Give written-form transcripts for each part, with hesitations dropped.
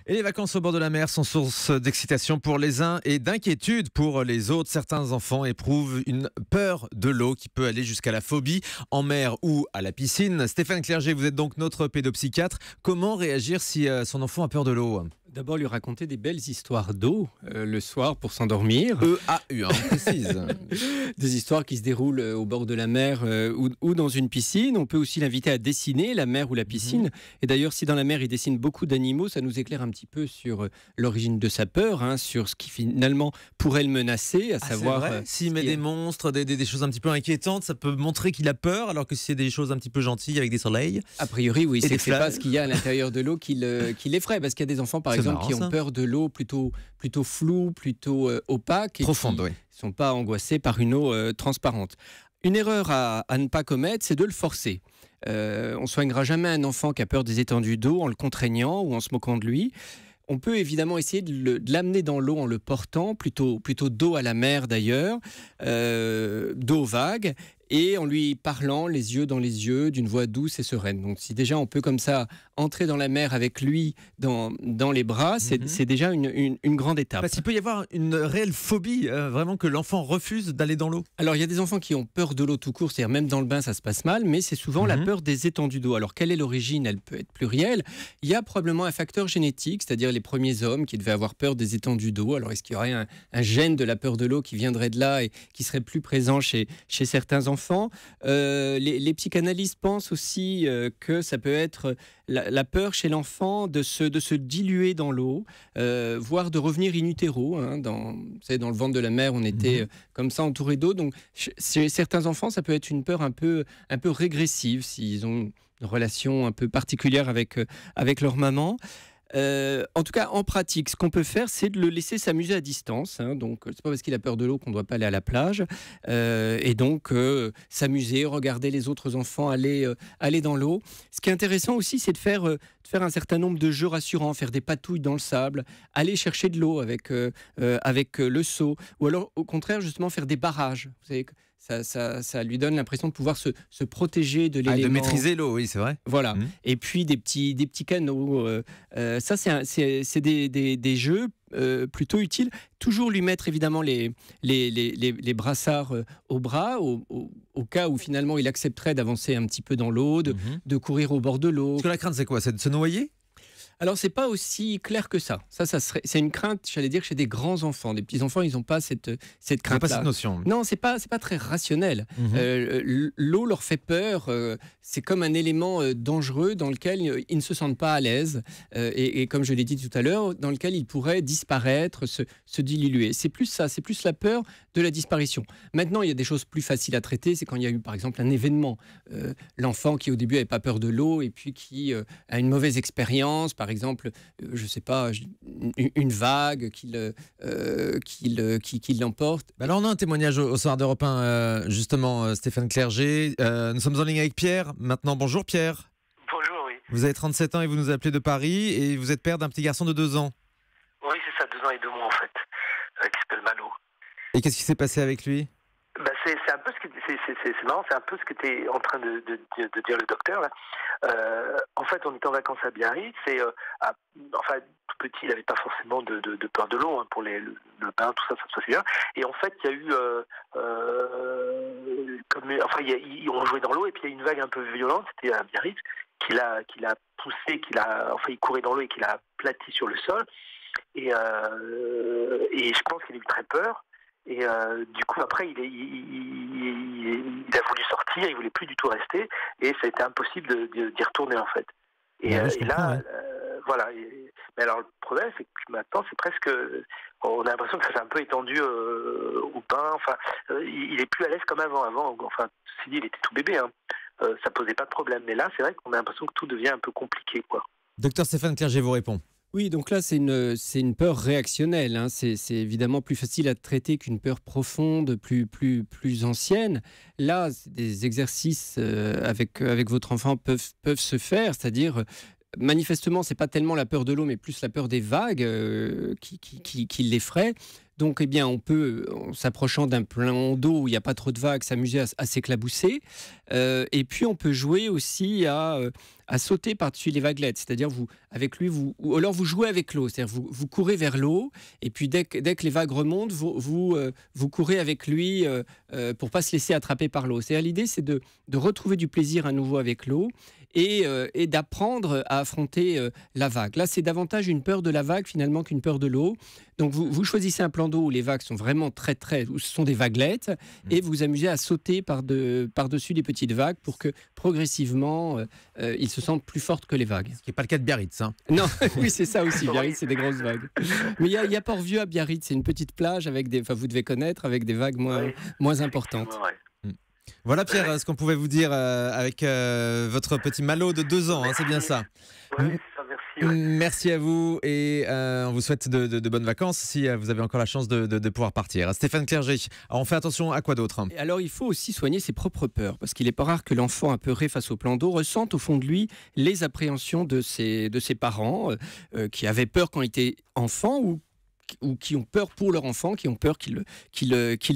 Et les vacances au bord de la mer sont source d'excitation pour les uns et d'inquiétude pour les autres. Certains enfants éprouvent une peur de l'eau qui peut aller jusqu'à la phobie en mer ou à la piscine. Stéphane Clerget, vous êtes donc notre pédopsychiatre. Comment réagir si son enfant a peur de l'eau ? D'abord, lui raconter des belles histoires d'eau le soir pour s'endormir. E-A-U, on précise. Des histoires qui se déroulent au bord de la mer ou dans une piscine. On peut aussi l'inviter à dessiner la mer ou la piscine. Et d'ailleurs, si dans la mer, il dessine beaucoup d'animaux, ça nous éclaire un petit peu sur l'origine de sa peur, sur ce qui finalement pourrait le menacer, à savoir... S'il met des monstres, des choses un petit peu inquiétantes, ça peut montrer qu'il a peur, alors que si c'est des choses un petit peu gentilles avec des soleils. A priori, oui, c'est pas ce qu'il y a à l'intérieur de l'eau qui l'effraie, parce qu'il y a des enfants, par exemple, qui ont peur de l'eau plutôt floue, plutôt opaque, et profonde, qui ne sont pas angoissés par une eau transparente. Une erreur à ne pas commettre, c'est de le forcer. On ne soignera jamais un enfant qui a peur des étendues d'eau en le contraignant ou en se moquant de lui. On peut évidemment essayer de l'amener dans l'eau en le portant, plutôt d'eau à la mer d'ailleurs, d'eau vague, et en lui parlant les yeux dans les yeux d'une voix douce et sereine. Donc si déjà on peut comme ça entrer dans la mer avec lui dans les bras, c'est déjà une grande étape. Parce qu'il peut y avoir une réelle phobie, vraiment que l'enfant refuse d'aller dans l'eau. Alors il y a des enfants qui ont peur de l'eau tout court, c'est-à-dire même dans le bain ça se passe mal, mais c'est souvent la peur des étendues d'eau. Alors quelle est l'origine ? Elle peut être plurielle. Il y a probablement un facteur génétique, c'est-à-dire les premiers hommes qui devaient avoir peur des étendues d'eau. Alors est-ce qu'il y aurait un gène de la peur de l'eau qui viendrait de là et qui serait plus présent chez certains enfants ? Les psychanalystes pensent aussi que ça peut être la peur chez l'enfant de se diluer dans l'eau, voire de revenir in utero. Dans le ventre de la mer, on était comme ça entouré d'eau. Donc, chez certains enfants, ça peut être une peur un peu régressive s'ils ont une relation un peu particulière avec leur maman. En tout cas, en pratique, ce qu'on peut faire, c'est de le laisser s'amuser à distance. Donc, c'est pas parce qu'il a peur de l'eau qu'on ne doit pas aller à la plage. Et donc, s'amuser, regarder les autres enfants aller dans l'eau. Ce qui est intéressant aussi, c'est de faire un certain nombre de jeux rassurants, faire des patouilles dans le sable, aller chercher de l'eau avec le seau, ou alors, au contraire, justement, faire des barrages. Vous savez, ça lui donne l'impression de pouvoir se protéger de l'élément. De maîtriser l'eau, oui, c'est vrai. Voilà. Et puis des petits canots. Ça, c'est des jeux plutôt utiles. Toujours lui mettre évidemment les brassards au bras, au cas où finalement il accepterait d'avancer un petit peu dans l'eau, de courir au bord de l'eau. Parce que la crainte, c'est quoi ? C'est de se noyer ? Alors, c'est pas aussi clair que ça. C'est une crainte, j'allais dire, chez des grands enfants. Des petits enfants, ils n'ont pas cette crainte-là. Pas cette notion. Non, c'est pas très rationnel. L'eau leur fait peur. C'est comme un élément dangereux dans lequel ils ne se sentent pas à l'aise. Et comme je l'ai dit tout à l'heure, dans lequel ils pourraient disparaître, se diluer. C'est plus ça, c'est plus la peur de la disparition. Maintenant, il y a des choses plus faciles à traiter. C'est quand il y a eu, par exemple, un événement. L'enfant qui, au début, n'avait pas peur de l'eau et puis qui a une mauvaise expérience, par exemple, je sais pas, une vague qui l'emporte. Alors on a un témoignage au soir d'Europe 1, justement, Stéphane Clerget. Nous sommes en ligne avec Pierre. Maintenant, bonjour Pierre. Bonjour, oui. Vous avez 37 ans et vous nous appelez de Paris et vous êtes père d'un petit garçon de 2 ans. Oui, c'est ça, 2 ans et 2 mois en fait, qui s'appelle Malo. Et qu'est-ce qui s'est passé avec lui ? C'est un peu c'est marrant, c'est un peu ce que tu es en train de dire le docteur là. En fait, on était en vacances à Biarritz et tout petit, il n'avait pas forcément de peur de l'eau pour le bain, tout ça se passait bien. Et en fait, il y a eu on jouait dans l'eau et puis il y a une vague un peu violente, c'était à Biarritz, qui l'a poussé, il courait dans l'eau et qui l'a aplati sur le sol. Et je pense qu'il a eu très peur. Et du coup, après, il a voulu sortir, il voulait plus du tout rester, et ça a été impossible d'y retourner en fait. Et là, voilà. Mais alors le problème, c'est que maintenant, c'est presque, on a l'impression que ça s'est un peu étendu au bain. Enfin, il est plus à l'aise comme avant. Enfin, ceci dit, il était tout bébé. Ça posait pas de problème. Mais là, c'est vrai qu'on a l'impression que tout devient un peu compliqué, quoi. Docteur Stéphane Clerget vous répond. Oui, donc là, c'est une peur réactionnelle. C'est évidemment plus facile à traiter qu'une peur profonde, plus ancienne. Là, des exercices avec votre enfant peuvent se faire, c'est-à-dire manifestement, c'est pas tellement la peur de l'eau, mais plus la peur des vagues qui l'effraie. Donc, eh bien, on peut, en s'approchant d'un plan d'eau où il n'y a pas trop de vagues, s'amuser à s'éclabousser. Et puis, on peut jouer aussi à sauter par-dessus les vaguelettes. C'est-à-dire, avec lui, ou alors vous jouez avec l'eau. C'est-à-dire, vous courez vers l'eau, et puis dès que les vagues remontent, vous courez avec lui pour ne pas se laisser attraper par l'eau. C'est-à-dire, l'idée, c'est de retrouver du plaisir à nouveau avec l'eau et d'apprendre à affronter la vague. Là, c'est davantage une peur de la vague, finalement, qu'une peur de l'eau. Donc, vous choisissez un plan d'eau où les vagues sont vraiment où ce sont des vaguelettes, et vous amusez à sauter par-dessus les petites vagues pour que, progressivement, ils se sentent plus fortes que les vagues. Ce qui n'est pas le cas de Biarritz. Hein. Non, oui, c'est ça aussi. Biarritz, c'est des grosses vagues. Mais il y a Port-Vieux à Biarritz. C'est une petite plage vous devez connaître, avec des vagues moins importantes. Voilà, Pierre, ce qu'on pouvait vous dire avec votre petit Malo de 2 ans, hein, c'est bien ça. Oui, c'est ça, merci. Ouais. Merci à vous et on vous souhaite de bonnes vacances si vous avez encore la chance de pouvoir partir. Stéphane Clerget, on fait attention à quoi d'autre? Alors, il faut aussi soigner ses propres peurs, parce qu'il n'est pas rare que l'enfant apeuré face au plan d'eau ressente au fond de lui les appréhensions de ses parents qui avaient peur quand il était enfant ou qui ont peur pour leur enfant, qui ont peur qu'il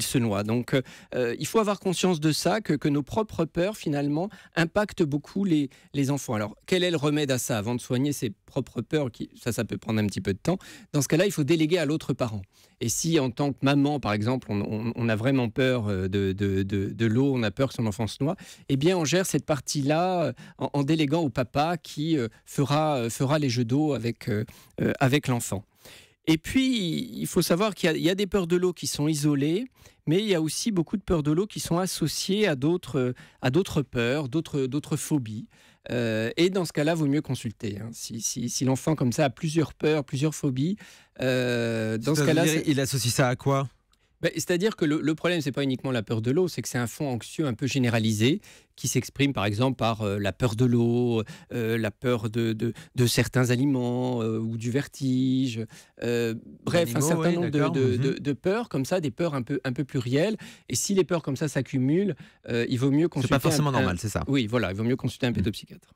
se noie. Donc, il faut avoir conscience de ça, que nos propres peurs, finalement, impactent beaucoup les enfants. Alors, quel est le remède à ça? Avant de soigner ses propres peurs, ça peut prendre un petit peu de temps. Dans ce cas-là, il faut déléguer à l'autre parent. Et si, en tant que maman, par exemple, on a vraiment peur de l'eau, on a peur que son enfant se noie, eh bien, on gère cette partie-là en déléguant au papa qui fera les jeux d'eau avec l'enfant. Et puis, il faut savoir qu'il y a des peurs de l'eau qui sont isolées, mais il y a aussi beaucoup de peurs de l'eau qui sont associées à d'autres peurs, d'autres phobies. Et dans ce cas-là, il vaut mieux consulter. Hein. Si l'enfant, comme ça, a plusieurs peurs, plusieurs phobies, dans ce cas-là... Il associe ça à quoi? C'est-à-dire que le problème, ce n'est pas uniquement la peur de l'eau, c'est que c'est un fond anxieux un peu généralisé qui s'exprime par exemple par la peur de l'eau, la peur de certains aliments ou du vertige. Bref, un certain nombre de peurs comme ça, des peurs un peu plurielles. Et si les peurs comme ça s'accumulent, il vaut mieux consulter... C'est pas forcément normal, c'est ça? Oui, voilà, il vaut mieux consulter un pédopsychiatre.